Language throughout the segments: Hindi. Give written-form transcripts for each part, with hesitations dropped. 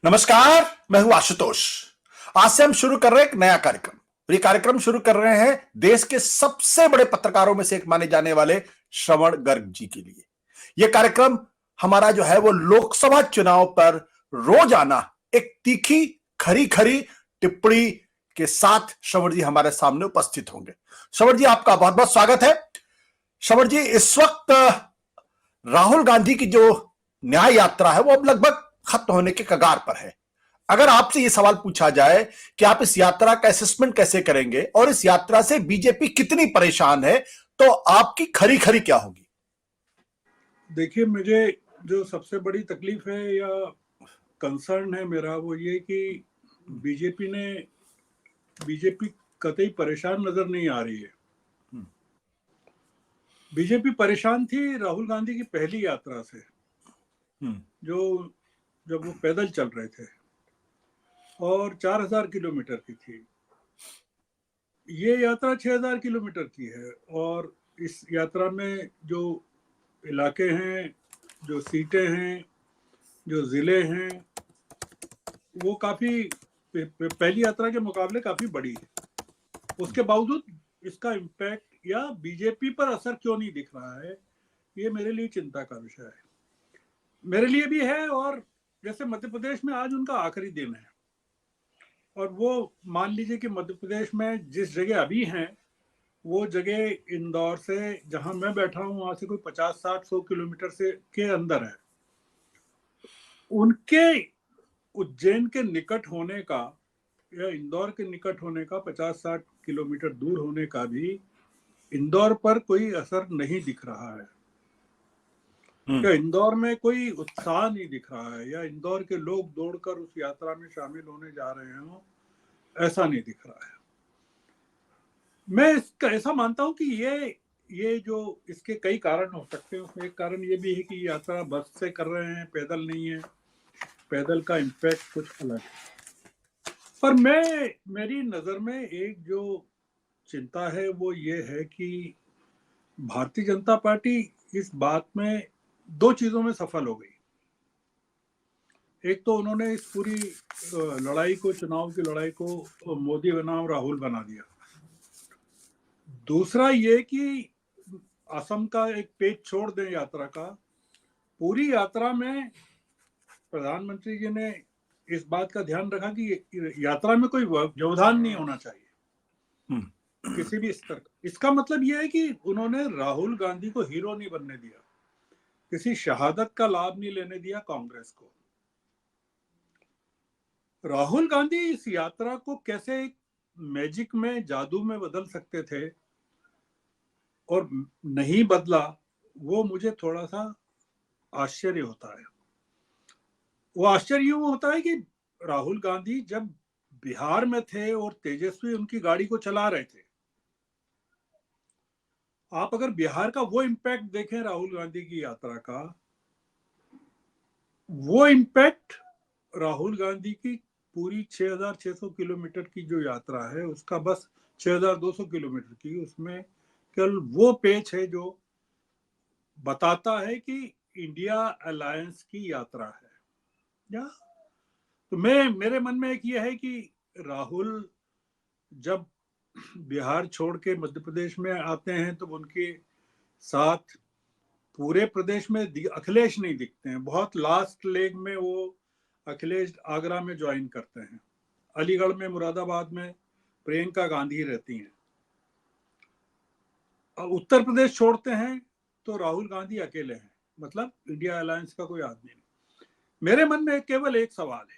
नमस्कार, मैं हूं आशुतोष। आज से हम शुरू कर रहे हैं एक नया कार्यक्रम। ये कार्यक्रम शुरू कर रहे हैं देश के सबसे बड़े पत्रकारों में से एक माने जाने वाले श्रवण गर्ग जी के लिए। यह कार्यक्रम हमारा जो है वो लोकसभा चुनाव पर रोजाना एक तीखी खरी खरी टिप्पणी के साथ श्रवण जी हमारे सामने उपस्थित होंगे। श्रवण जी, आपका बहुत बहुत स्वागत है। श्रवण जी, इस वक्त राहुल गांधी की जो न्याय यात्रा है वो अब लगभग खत्म होने के कगार पर है। अगर आपसे यह सवाल पूछा जाए कि आप इस यात्रा का असेसमेंट कैसे करेंगे और इस यात्रा से बीजेपी कितनी परेशान है, तो आपकी खरी खरी क्या होगी? देखिए, मुझे जो सबसे बड़ी तकलीफ है या कंसर्न है मेरा, वो ये कि बीजेपी कतई परेशान नजर नहीं आ रही है। बीजेपी परेशान थी राहुल गांधी की पहली यात्रा से, जो जब वो पैदल चल रहे थे और 4000 किलोमीटर की थी। ये यात्रा 6000 किलोमीटर की है और इस यात्रा में जो इलाके हैं, जो सीटें हैं, जो जिले हैं, वो काफी पहली यात्रा के मुकाबले काफी बड़ी है। उसके बावजूद इसका इम्पैक्ट या बीजेपी पर असर क्यों नहीं दिख रहा है, ये मेरे लिए चिंता का विषय है। मेरे लिए भी है। और जैसे मध्य प्रदेश में आज उनका आखिरी दिन है और वो मान लीजिए कि मध्य प्रदेश में जिस जगह अभी हैं वो जगह इंदौर से, जहां मैं बैठा हूं, वहां से कोई 50-60-100 किलोमीटर से के अंदर है। उनके उज्जैन के निकट होने का या इंदौर के निकट होने का, 50-60 किलोमीटर दूर होने का भी इंदौर पर कोई असर नहीं दिख रहा है। या इंदौर में कोई उत्साह नहीं दिख रहा है, या इंदौर के लोग दौड़कर उस यात्रा में शामिल होने जा रहे हो, ऐसा नहीं दिख रहा है। मैं इसका ऐसा मानता हूं कि ये जो इसके कई कारण हो सकते हैं। उसमें एक कारण ये भी है कि यात्रा बस से कर रहे हैं, पैदल नहीं है। पैदल का इम्पैक्ट कुछ अलग है। पर मेरी नजर में एक जो चिंता है वो ये है कि भारतीय जनता पार्टी इस बात में दो चीजों में सफल हो गई। एक तो उन्होंने इस पूरी लड़ाई को, चुनाव की लड़ाई को मोदी बनाम राहुल बना दिया। दूसरा ये कि असम का एक पेज छोड़ दें यात्रा का, पूरी यात्रा में प्रधानमंत्री जी ने इस बात का ध्यान रखा कि यात्रा में कोई व्यवधान नहीं होना चाहिए किसी भी स्तर का। इसका मतलब यह है कि उन्होंने राहुल गांधी को हीरो नहीं बनने दिया, किसी शहादत का लाभ नहीं लेने दिया कांग्रेस को। राहुल गांधी इस यात्रा को कैसे एक मैजिक में, जादू में बदल सकते थे और नहीं बदला, वो मुझे थोड़ा सा आश्चर्य होता है। वो आश्चर्य यूं होता है कि राहुल गांधी जब बिहार में थे और तेजस्वी उनकी गाड़ी को चला रहे थे, आप अगर बिहार का वो इम्पैक्ट देखें राहुल गांधी की यात्रा का, वो इम्पैक्ट राहुल गांधी की पूरी 6600 किलोमीटर की जो यात्रा है उसका बस 6200 किलोमीटर की, उसमें केवल वो पेज है जो बताता है कि इंडिया अलायंस की यात्रा है। या तो मेरे मन में एक ये है कि राहुल जब बिहार छोड़ के मध्य प्रदेश में आते हैं तो उनके साथ पूरे प्रदेश में अखिलेश नहीं दिखते हैं। बहुत लास्ट लेग में वो अखिलेश आगरा में ज्वाइन करते हैं, अलीगढ़ में, मुरादाबाद में प्रियंका गांधी रहती हैं। उत्तर प्रदेश छोड़ते हैं तो राहुल गांधी अकेले हैं, मतलब इंडिया अलायंस का कोई आदमी नहीं। मेरे मन में केवल एक सवाल है,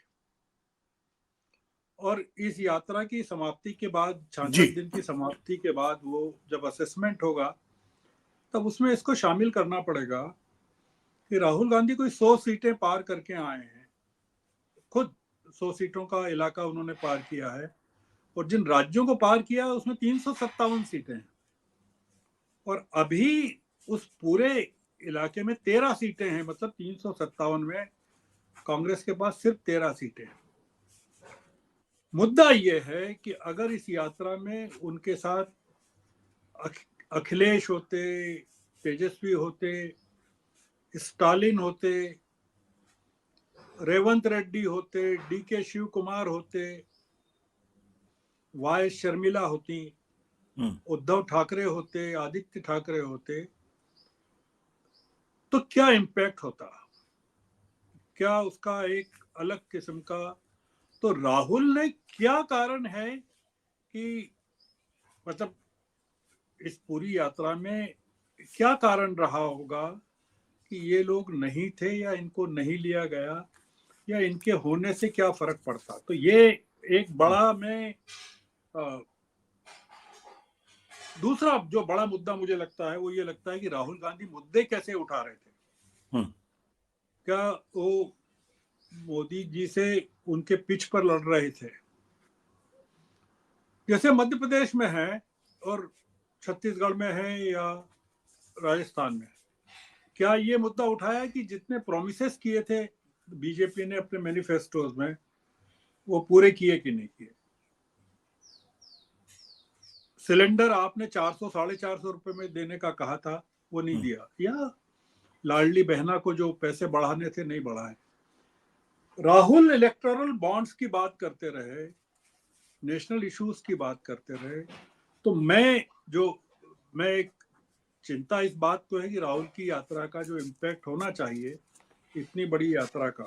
और इस यात्रा की समाप्ति के बाद, 66 दिन की समाप्ति के बाद, वो जब असेसमेंट होगा तब उसमें इसको शामिल करना पड़ेगा कि राहुल गांधी कोई 100 सीटें पार करके आए हैं। खुद 100 सीटों का इलाका उन्होंने पार किया है और जिन राज्यों को पार किया उसमें 357 सीटें हैं। और अभी उस पूरे इलाके में 13 सीटें हैं, मतलब 357 में कांग्रेस के पास सिर्फ 13 सीटें हैं। मुद्दा यह है कि अगर इस यात्रा में उनके साथ अखिलेश होते, तेजस्वी होते, स्टालिन होते, रेवंत रेड्डी होते, डीके शिव कुमार होते, वाई शर्मिला होती, उद्धव ठाकरे होते, आदित्य ठाकरे होते, तो क्या इम्पैक्ट होता, क्या उसका एक अलग किस्म का। तो राहुल ने क्या कारण है कि मतलब इस पूरी यात्रा में क्या कारण रहा होगा कि ये लोग नहीं थे या इनको नहीं लिया गया या इनके होने से क्या फर्क पड़ता। तो ये एक बड़ा मैं दूसरा जो बड़ा मुद्दा मुझे लगता है वो ये लगता है कि राहुल गांधी मुद्दे कैसे उठा रहे थे। क्या वो मोदी जी से उनके पिच पर लड़ रहे थे, जैसे मध्य प्रदेश में है और छत्तीसगढ़ में है या राजस्थान में। क्या ये मुद्दा उठाया कि जितने प्रोमिसेस किए थे बीजेपी ने अपने मैनिफेस्टोज में वो पूरे किए कि नहीं किए। सिलेंडर आपने 400 450 रुपए में देने का कहा था, वो नहीं दिया, या लाडली बहना को जो पैसे बढ़ाने थे नहीं बढ़ाए। राहुल इलेक्टोरल बॉन्ड्स की बात करते रहे, नेशनल इश्यूज की बात करते रहे। तो मैं एक चिंता इस बात को है कि राहुल की यात्रा का जो इम्पैक्ट होना चाहिए इतनी बड़ी यात्रा का,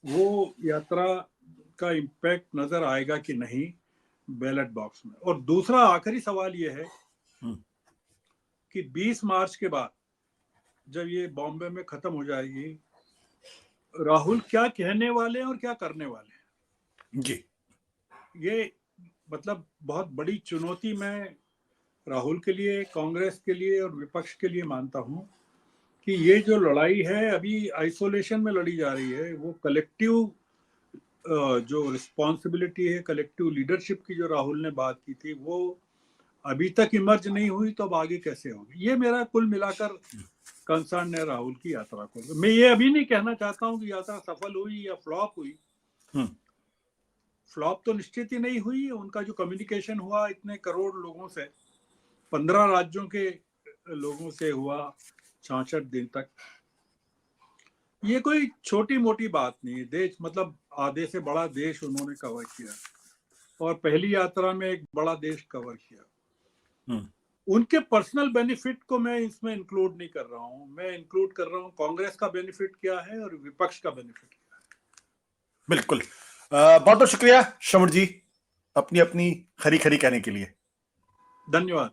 वो यात्रा का इम्पैक्ट नजर आएगा कि नहीं बैलेट बॉक्स में। और दूसरा आखिरी सवाल ये है कि 20 मार्च के बाद जब ये बॉम्बे में खत्म हो जाएगी, राहुल क्या कहने वाले हैं और क्या करने वाले हैं जी। ये मतलब बहुत बड़ी चुनौती मैं राहुल के लिए, कांग्रेस के लिए और विपक्ष के लिए मानता हूं कि ये जो लड़ाई है अभी आइसोलेशन में लड़ी जा रही है, वो कलेक्टिव जो रिस्पॉन्सिबिलिटी है, कलेक्टिव लीडरशिप की जो राहुल ने बात की थी, वो अभी तक इमर्ज नहीं हुई, तो अब आगे कैसे होगी। ये मेरा कुल मिलाकर कंसर्न है राहुल की यात्रा को। मैं ये अभी नहीं कहना चाहता हूं कि यात्रा सफल हुई या फ्लॉप हुई। फ्लॉप तो निश्चित ही नहीं हुई। उनका जो कम्युनिकेशन हुआ इतने करोड़ लोगों से, 15 राज्यों के लोगों से हुआ 66 दिन तक, ये कोई छोटी मोटी बात नहीं है। देश मतलब आधे से बड़ा देश उन्होंने कवर किया और पहली यात्रा में एक बड़ा देश कवर किया। उनके पर्सनल बेनिफिट को मैं इसमें इंक्लूड नहीं कर रहा हूं। मैं इंक्लूड कर रहा हूं कांग्रेस का बेनिफिट क्या है और विपक्ष का बेनिफिट क्या है। बिल्कुल। बहुत बहुत शुक्रिया श्रवण जी अपनी अपनी खरी खरी कहने के लिए। धन्यवाद।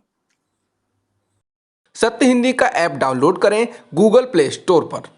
सत्य हिंदी का ऐप डाउनलोड करें गूगल प्ले स्टोर पर।